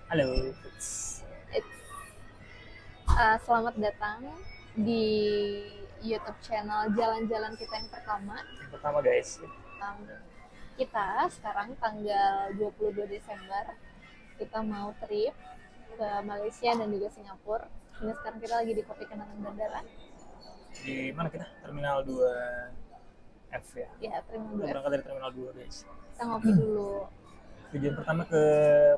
Halo. Selamat datang di YouTube channel Jalan-Jalan kita yang pertama. Yang pertama guys. Um, kita sekarang tanggal 22 Desember, kita mau trip ke Malaysia dan juga Singapura. Ini sekarang kita lagi di Kopi Kenangan Bandara. Di mana kita? Terminal 2 F ya? Ya, Terminal Kita 2F. berangkat dari Terminal 2 guys. Kita ngopi dulu. Tujuan pertama ke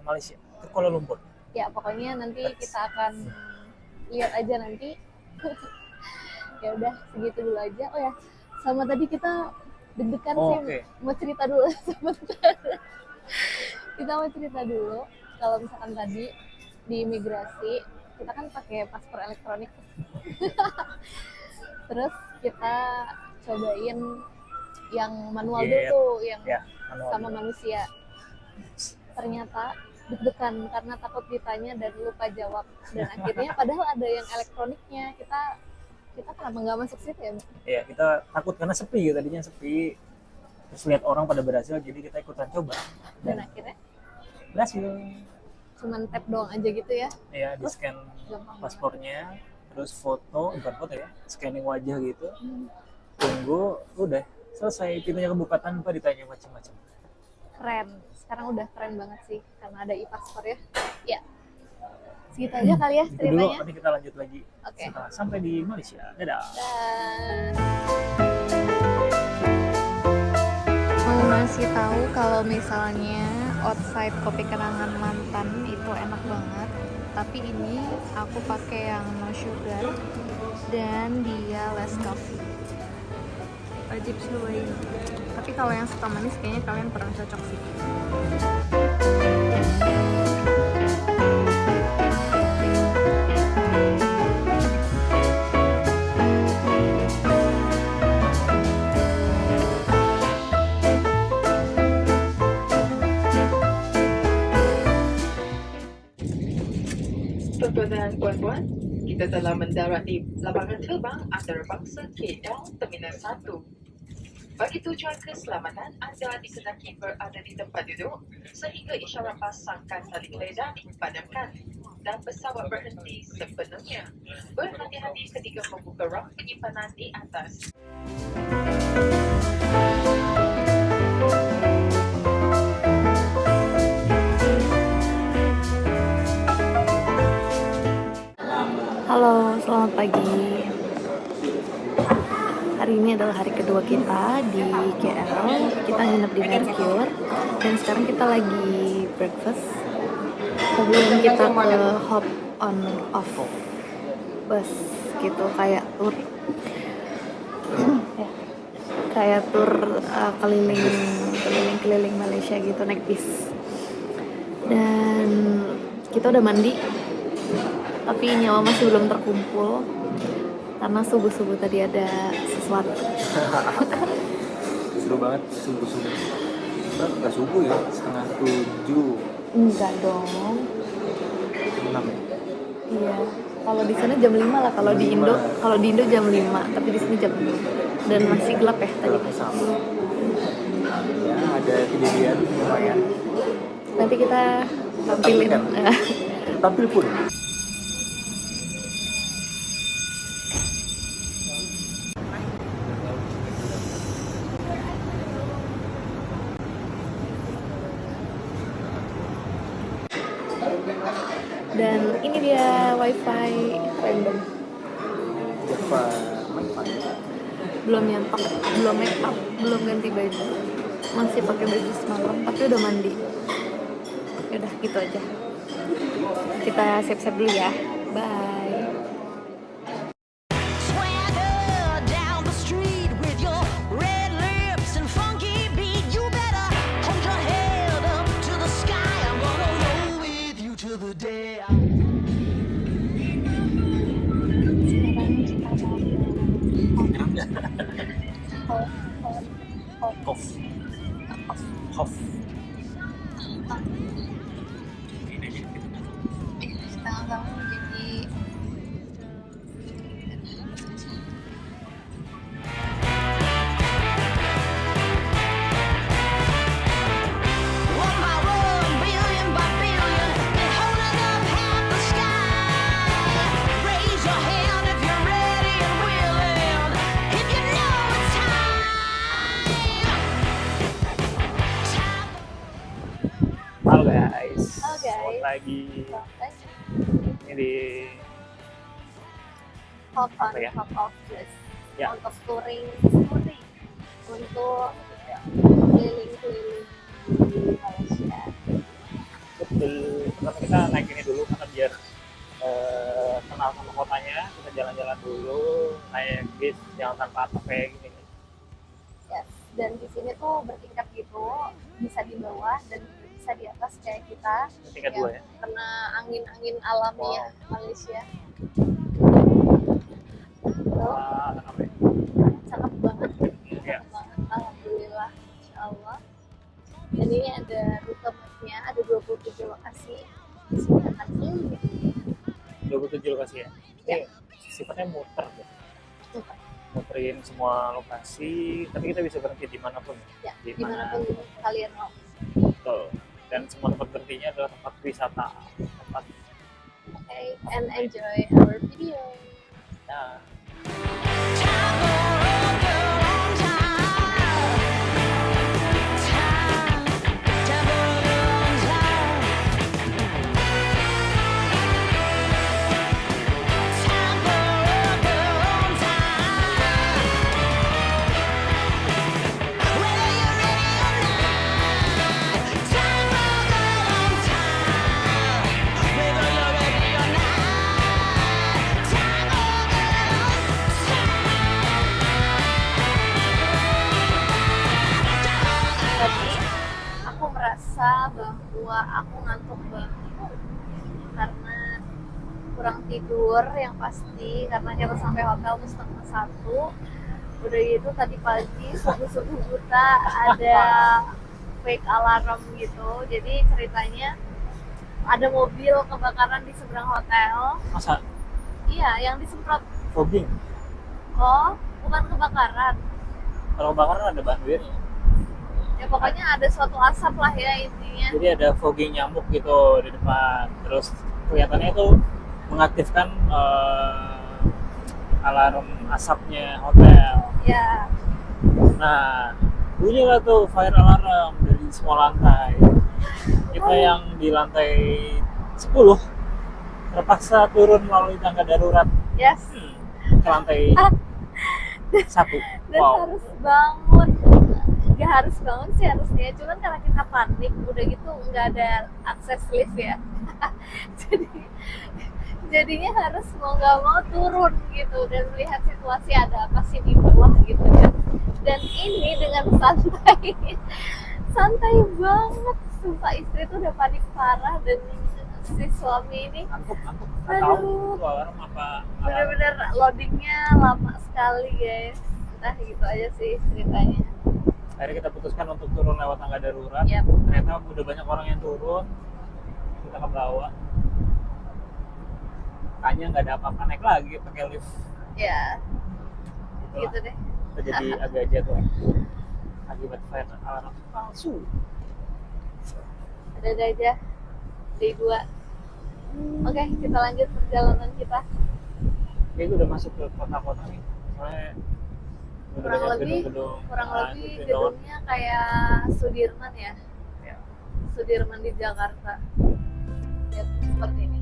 Malaysia, ke Kuala Lumpur. Ya, pokoknya nanti kita akan lihat aja nanti. Ya udah, segitu dulu aja. Oh ya, sama tadi kita deg-degan sih. Oke. Mau cerita dulu sebentar. Kita mau cerita dulu kalau misalkan tadi di imigrasi kita kan pakai paspor elektronik. Terus kita cobain yang manual dulu tuh, yang manual sama dulu. manusia. Ternyata deg-degan karena takut ditanya dan lupa jawab, dan akhirnya padahal ada yang elektroniknya. Kita kenapa nggak masuk situ ya? Iya, kita takut karena sepi, tadinya sepi. Terus lihat orang pada berhasil, jadi kita ikutan coba. Dan akhirnya berhasil. cuman tap doang aja gitu ya? Iya, di scan paspornya, terus foto, bukan foto ya, scanning wajah gitu. Tunggu, udah selesai, pintunya kebuka tanpa ditanya macam-macam. Keren, sekarang udah keren banget sih karena ada e-paspor ya. Ya, segitu aja kali ya Itu dulu, ceritanya. nanti kita lanjut lagi setelah sampai di Malaysia. Dadah. Mau ngasih tahu kalau misalnya outside Kopi Kenangan Mantan itu enak banget, tapi ini aku pakai yang no sugar dan dia less coffee. Wajib cobain. Tapi kalau yang suka manis kayaknya kalian kurang cocok sih. Tuan-tuan dan puan-puan, kita telah mendarat di lapangan terbang antarabangsa KL Terminal 1. Bagi tujuan keselamatan, anda disedaki berada di tempat duduk sehingga isyarat pasangkan tali keledar dipadamkan dan pesawat berhenti sepenuhnya. Berhati-hati ketika membuka rak penyimpanan di atas. Halo, selamat pagi. Hari ini adalah hari kedua kita di KL. Kita nginep di Mercure dan sekarang kita lagi breakfast sebelum kita ke hop on off bus gitu, kayak tour ya, kayak tour keliling Malaysia gitu, naik bis. Dan kita udah mandi tapi nyawa masih belum terkumpul karena subuh-subuh tadi ada sesuatu. Seru banget subuh-subuh. Nggak subuh ya, 6:30. Enggak dong. 6 ya? Iya. Kalau di sana jam 5 lah, kalau di Indo jam 5, tapi di sini jam 6. Dan masih gelap ya tadi. Sama. Ya, ada kejadian lumayan. Nanti kita tampilin. Tampil pun. Dan ini dia wifi random. Belum nyantok, belum make up, belum ganti baju, masih pakai baju semalam tapi udah mandi. Yaudah gitu aja, kita siap-siap dulu ya, bye. Swagger down the street with your red lips and funky beat. You better hold your head up to the sky. I'm gonna roll with you till the day I... Hof. Jadi One by one, billion by billion, and holding lagi ini di hop on, Apa ya? hop off list Ya. untuk touring, untuk keliling-keliling di Malaysia. betul. Pertama kita naik ini dulu karena biar kenal sama kotanya. Kita jalan-jalan dulu, naik bis jangan tanpa atap kayak gini. Yes. Dan di sini tuh bertingkat gitu, bisa di bawah dan bisa di atas kayak kita. Tingkat yang 2 ya. Kena angin-angin alami Wow. ya Malaysia. Tuh, Apa ya? cakep banget. Ya. Cakep banget. Alhamdulillah, Insya Allah. Dan ini ada rute mapnya, ada 27 lokasi. Di sini akan keliling. 27 lokasi ya. Ya. Ini sifatnya muter ya. Tuh, Pak. Muterin semua lokasi, tapi kita bisa berhenti dimanapun. Ya, Di mana? dimanapun kalian mau. Betul. Dan semua tempat berhentinya adalah tempat wisata. Tempat Okay, and enjoy our video. ya, Time for a girl on time. Time for a girl on time. Time for a girl on time. Whether you're ready or not. Time for a girl on time. Whether you're ready or not. Time for a girl on Tadi aku merasa bahwa aku ngantuk banget karena kurang tidur yang pasti, karena kita sampai hotel tuh 1:30. Udah gitu tadi pagi subuh buta ada fake alarm gitu. Jadi ceritanya ada mobil kebakaran di seberang hotel. masa Iya, yang disemprot. fogging. Oh, bukan kebakaran. Kalau kebakaran ada bantuin. Ya pokoknya ada suatu asap lah ya intinya. Jadi ada fogging nyamuk gitu di depan. Terus kelihatannya itu mengaktifkan alarm asapnya hotel. Ya, Nah, bunyilah tuh fire alarm dari semua lantai. Kita yang di lantai 10 terpaksa turun melalui tangga darurat yes. ke lantai 1. Dan Wow. harus bangun. Gak harus bangun sih harusnya, cuman karena kita panik udah gitu nggak ada akses lift ya. Jadinya harus mau nggak mau turun gitu dan melihat situasi ada apa sih di bawah gitu ya. Dan ini dengan santai santai banget, sumpah istri tuh udah panik parah dan si suami ini Ngantuk. Nggak tahu Aduh. itu alarm apa. bener-bener loadingnya lama sekali guys. Nah gitu aja sih ceritanya. Akhirnya kita putuskan untuk turun lewat tangga darurat. Yap. Ternyata udah banyak orang yang turun. Kita ke bawah. Tanya nggak ada apa-apa, naik lagi pakai lift. Ya Gitu gitu deh. Kita jadi agak jatuh akibat fire alarm palsu. Ada aja day 2. Oke, kita lanjut perjalanan kita. Kayaknya udah masuk ke kota-kota nih. Soalnya udah Kurang banyak lebih gedung-gedung. kurang Nah, lebih itu doang. gedungnya kayak Sudirman ya. Ya. Sudirman di Jakarta. Ya, seperti ini.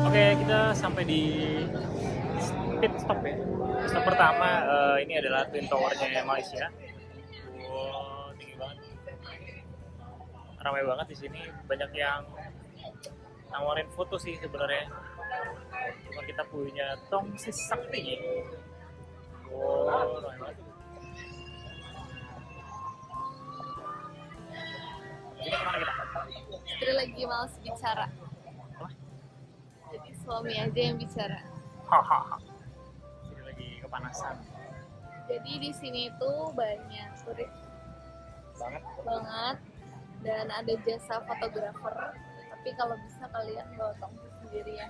Oke, kita sampai di pit stop ya. Stop pertama ini adalah Twin Tower-nya Malaysia. Wow, tinggi banget. Ramai banget di sini, banyak yang nawarin foto sih sebenarnya. Cuma kita punya tong sakti. Wow, ramai banget. Ini kemana kita? Istri lagi males bicara. Jadi suami aja yang bicara. Hahaha. Ini lagi kepanasan Jadi di sini tuh banyak turis banget. banget dan ada jasa fotografer. Tapi kalau bisa kalian bawa tongsis sendiri ya.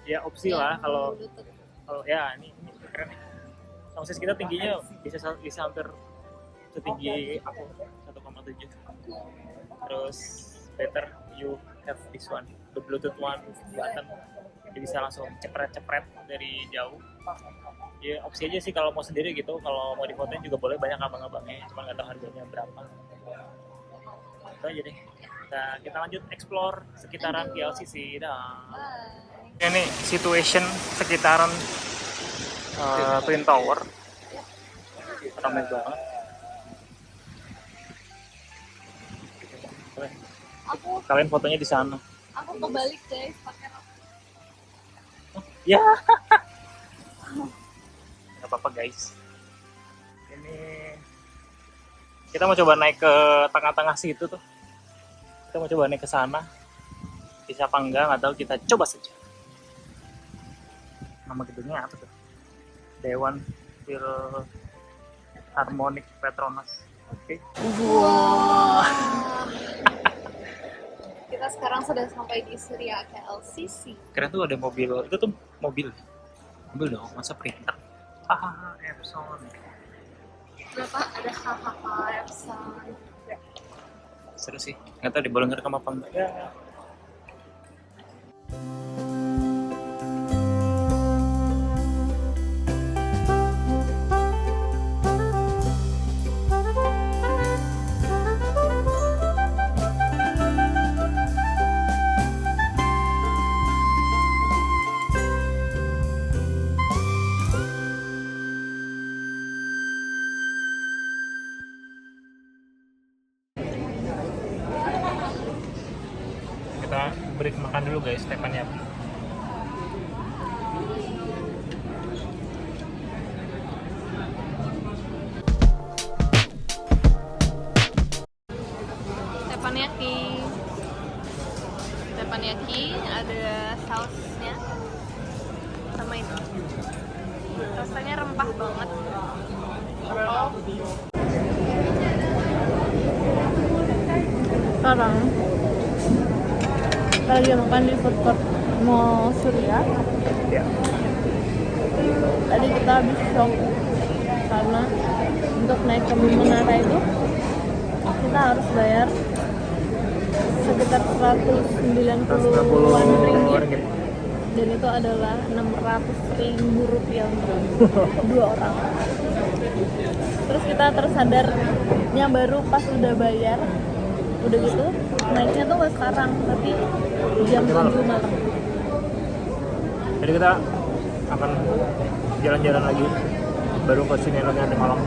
Ya opsi lah Yang kalau Bluetooth. ya ini keren nih. Tongsis kita tingginya bisa hampir setinggi aku 1,7. Terus better you have this one Bluetooth One button, jadi bisa langsung cepret-cepret dari jauh. Ya opsi aja sih kalau mau sendiri gitu, kalau mau difotoin juga boleh, banyak abang-abangnya, cuma nggak tahu harganya berapa. Itu aja deh. Kita lanjut explore sekitaran PLCC dah. Ini situation sekitaran Twin Tower, ramai banget. Kalian fotonya di sana. Aku kebalik guys, pakai rok. Ya. Gak apa-apa guys. Ini kita mau coba naik ke tengah-tengah situ tuh. Kita mau coba naik ke sana. Bisa apa enggak, nggak tahu, kita coba saja. Nama gedungnya apa tuh? Dewan Philharmonic Petronas. Oke. Wow. Kita sekarang sudah sampai di Surya KLCC. Keren tuh ada mobil. Itu tuh mobil. Mobil dong, masa printer. Hahaha, Epson. Berapa ada hahaha Epson. Seru sih. Nggak tahu boleh ngerekam apa enggak. Ya. Kita break makan dulu guys, teppanyaki. Teppanyaki. Teppanyaki ada sausnya sama itu. Rasanya rempah banget. Sekarang lagi makan di food court Mall Surya. Ya. Tadi kita habis shock karena untuk naik ke menara itu kita harus bayar sekitar 190-an ringgit, dan itu adalah 600.000 rupiah untuk 2 orang. Terus kita tersadarnya baru pas udah bayar, udah gitu naiknya tuh gak sekarang tapi jam 7 malam. Jadi kita akan jalan-jalan lagi, baru ke sini nanti malam.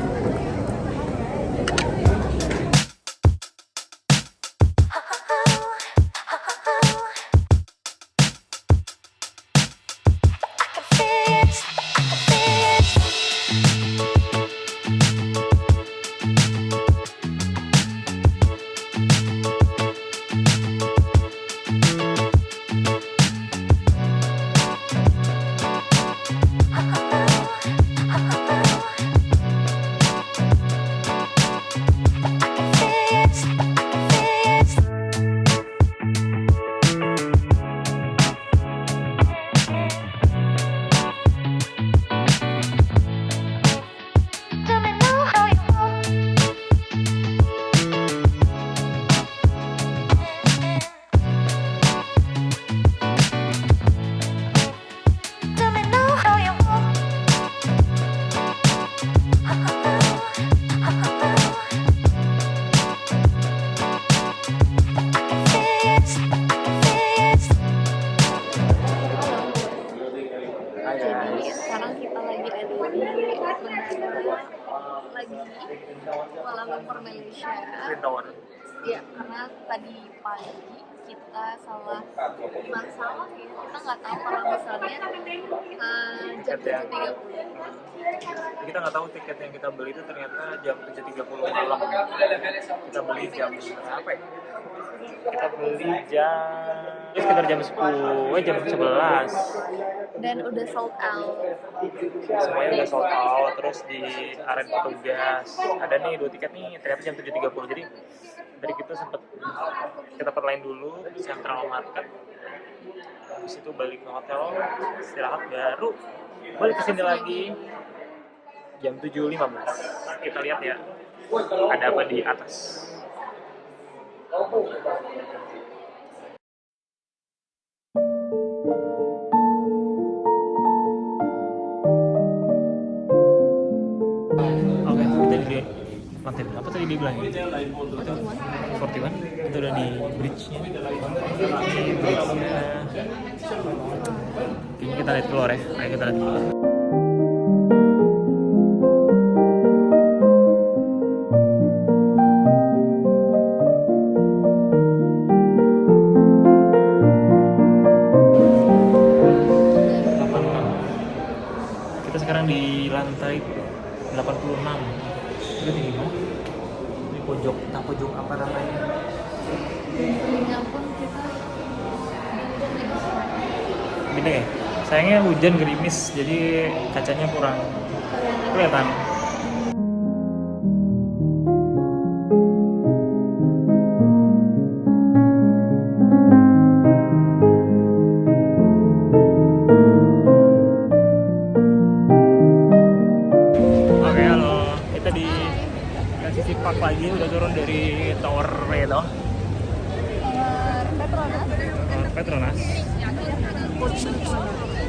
Jadi sekarang kita lagi ada di bandara lagi Kuala Lumpur, Malaysia. Twin Tower. Ya, karena tadi pagi kita salah, bukan salah ya, kita nggak tahu kalau misalnya jam 7.30. Kita nggak tahu tiket yang kita beli itu ternyata jam 7.30 malam. Kita beli jam berapa ya? Kita beli sekitar jam 10, jam 11. Dan udah sold out. Semuanya udah sold out, terus di aren petugas ada nih 2 tiket nih, ternyata jam 7.30. Jadi dari kita sempat ke tempat lain dulu di Central Market, habis itu balik ke hotel, istirahat, baru balik ke sini lagi jam 7.15. Kita lihat ya ada apa di atas. di lantai berapa tadi dia bilang? 41. Kita udah di bridge-nya. Ini bridge-nya. Ini kita lihat keluar ya. Ayo kita lihat keluar. Kita sekarang di lantai 86. Itu tinggi banget. Ini pojok, entah pojok apa namanya. Ya ampun, kita Gede ya? Sayangnya hujan gerimis, jadi kacanya kurang kelihatan. Oke, halo. Kita di Sisi Park lagi, udah turun dari tower itu. Petronas.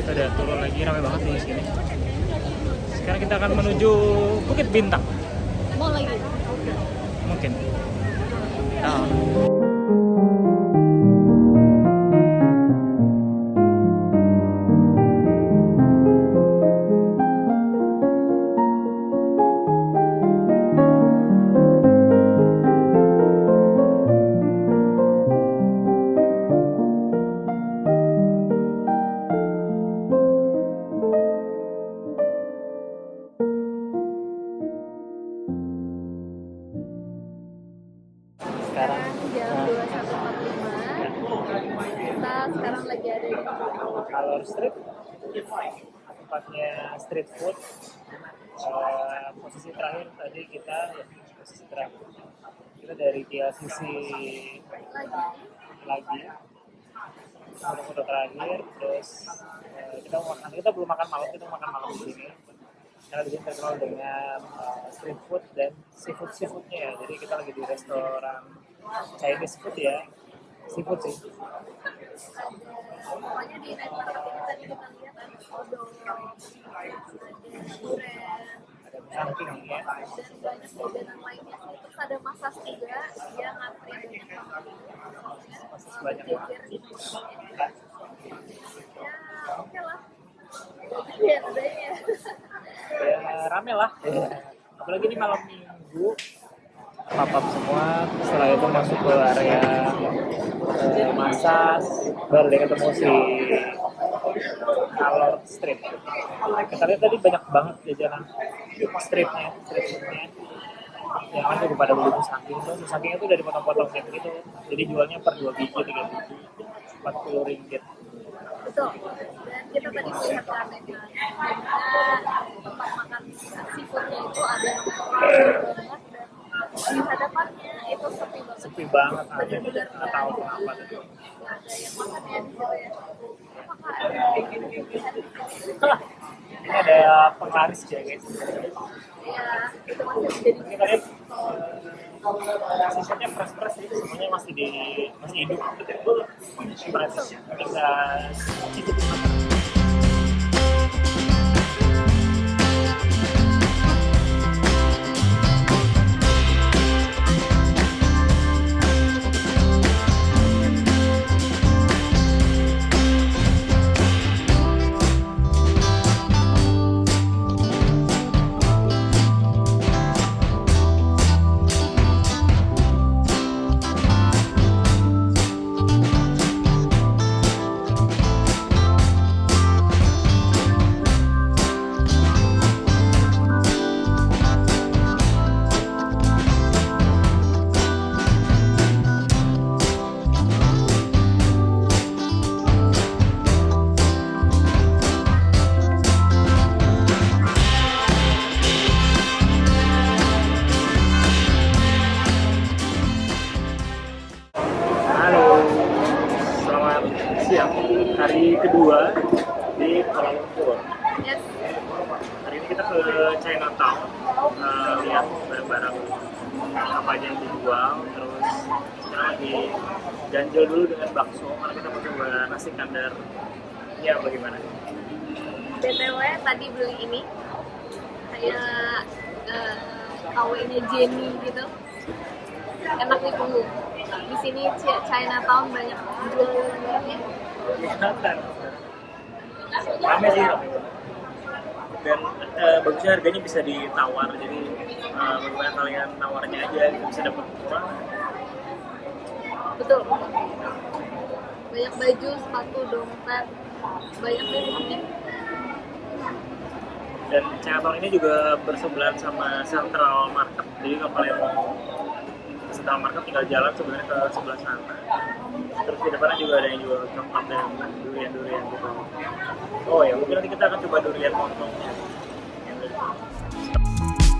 Kita udah turun lagi, ramai banget di sini. Sekarang kita akan menuju Bukit Bintang. mau lagi. Mungkin. Nah. Sekarang jam 21.45. Kita sekarang lagi ada di Color Street, tempatnya street food. Posisi terakhir tadi kita dari TLCC lagi foto terakhir, terus kita belum makan malam, kita makan malam di sini karena di sini terkenal dengan street food dan seafoodnya ya. Jadi kita lagi di restoran Chinese food ya, seafood sih. pokoknya di night market ini tadi kita lihat ada odol, ada durian, Ada samping ya. dan banyak jajanan lainnya sih. Terus ada masas juga, dia ngantri banyak Banyak banget. banget. Ya oke lah. Iya adanya. Ya rame lah. Apalagi ini malam minggu, pop-up semua. Setelah itu masuk ke area masas, baru deh ketemu si Color Street. Kita lihat tadi banyak banget jajanan street foodnya. Yang kan juga pada beli musangking tuh. Musangking itu udah dipotong-potong kayak gitu. Jadi jualnya per 2 biji, 3 biji, 40 ringgit. Betul. Dan kita tadi melihat ramen kan. Tempat makan seafoodnya itu ada yang banget dan di hadapannya itu sepi banget. Sepi banget aja, Bener-bener nggak tahu kenapa tuh. ada yang makan ya di situ ya. Apakah ada Ini ada penglaris ya guys. ya itu masih menjadi Ini kalian sisanya fresh sih, semuanya masih hidup. Fresh, bisa cicipin makan. Hari kedua di Kuala Lumpur. yes. Hari ini kita ke Chinatown, lihat barang-barang apa aja yang dijual. Terus kita lagi ganjel dulu dengan bakso, karena kita mau coba nasi kandar. Ya bagaimana? BTW tadi beli ini kayak KW-nya Jenny gitu. Enak di punggung. Di sini Chinatown banyak jualan-jualannya. Kelihatan. Rame sih, rame. Dan bagusnya harganya bisa ditawar, jadi bagaimana kalian nawarnya aja gitu, bisa dapat murah. Betul. Banyak baju, sepatu, dompet, banyak deh pokoknya. Dan Chinatown ini juga bersebelahan sama Central Market, jadi kalau kalian mau ke Central Market tinggal jalan sebenarnya ke sebelah sana. Terus di depannya juga ada yang jual coklat dan durian-durian gitu. Oh ya, mungkin nanti kita akan coba durian montongnya. Yang dari sini.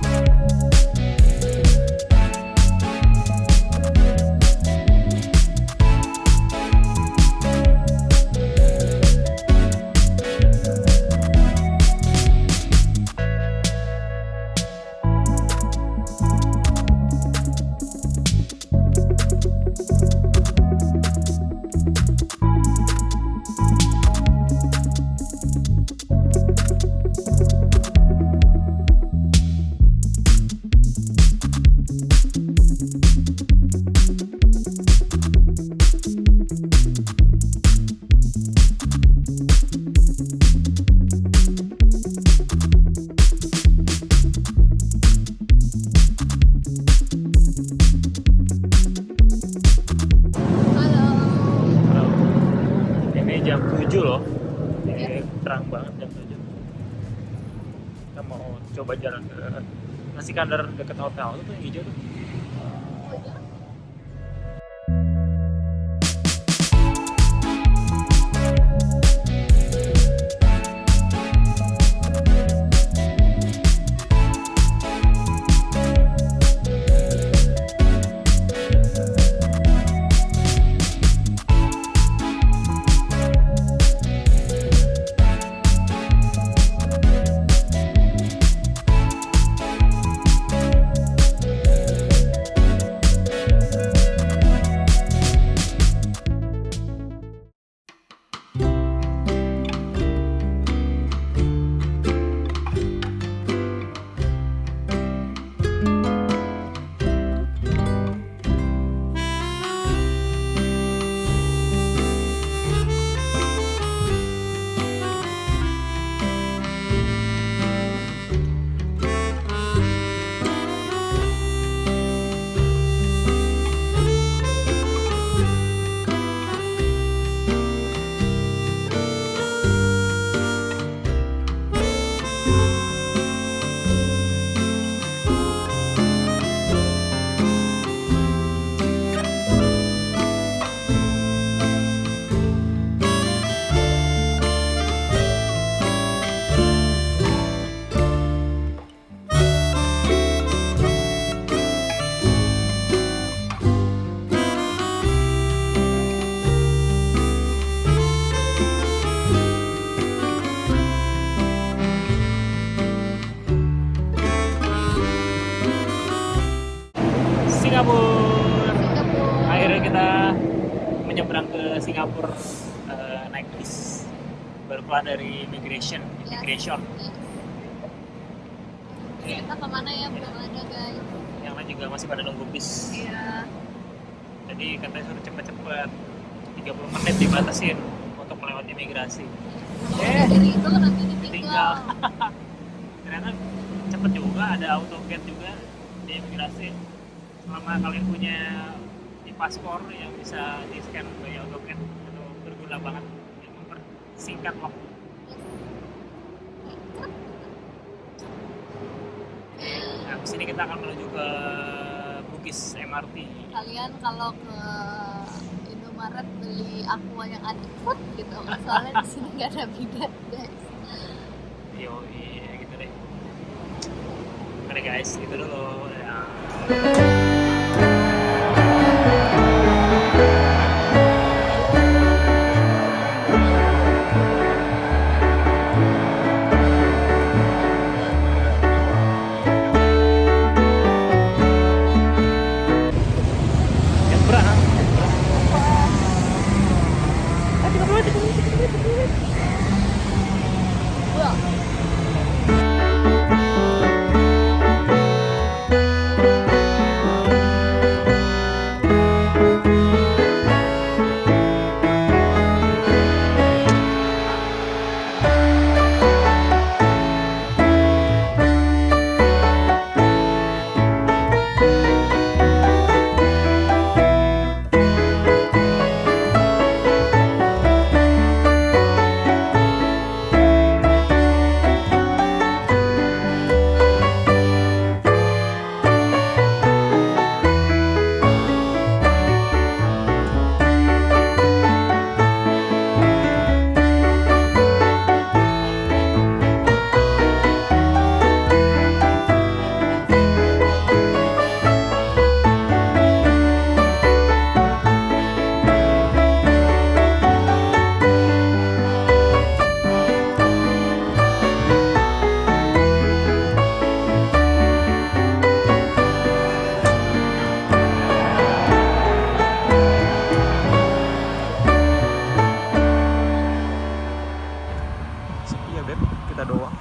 Halo. Ini jam 7 loh. Ini terang banget jam 7. Kita mau coba jalan ke nasi kandar dekat hotel itu tuh yang hijau tuh. Singapura. Singapura. Akhirnya kita menyeberang ke Singapura naik bis. Baru keluar dari immigration. Kita kemana ya? Belum ada guys. Yang lain juga masih pada nunggu bis. Iya. Jadi katanya suruh cepet-cepet 30 menit dibatasin untuk melewati imigrasi. Kalau dari itu nanti ditinggal. Tinggal. Ternyata cepet juga, ada autogate juga di imigrasi. Selama kalian punya di paspor yang bisa di scan by autogate, itu berguna banget, yang mempersingkat waktu. Nah, di sini kita akan menuju ke Bugis MRT. Kalian kalau ke Indomaret beli aqua yang Adifood gitu, soalnya di sini nggak ada bidet guys. Iya gitu deh. Oke guys, gitu dulu ya. Wah. kita doang.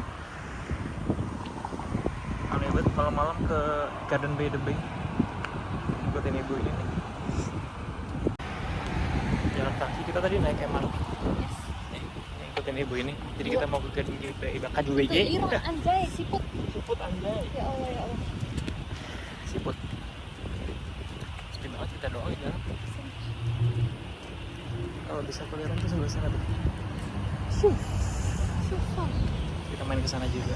Aneh banget malam-malam ke Garden by the Bay ikutin ibu ini nih. Jalan kaki kita tadi naik MRT. Nih, ikutin ibu ini. Jadi kita mau ke Garden by the Bay. Bakal juga Tuh, Ira, anjay, siput. Siput anjay. Ya Allah, ya Allah. Siput. Sepi banget kita doang ya. Kalau bisa kelihatan tuh sebelah sana tuh. Susah. Kita main ke sana juga.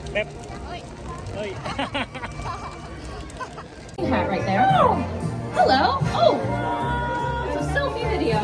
Beb. Oi. Hat right there. Hello. Oh, it's a selfie video.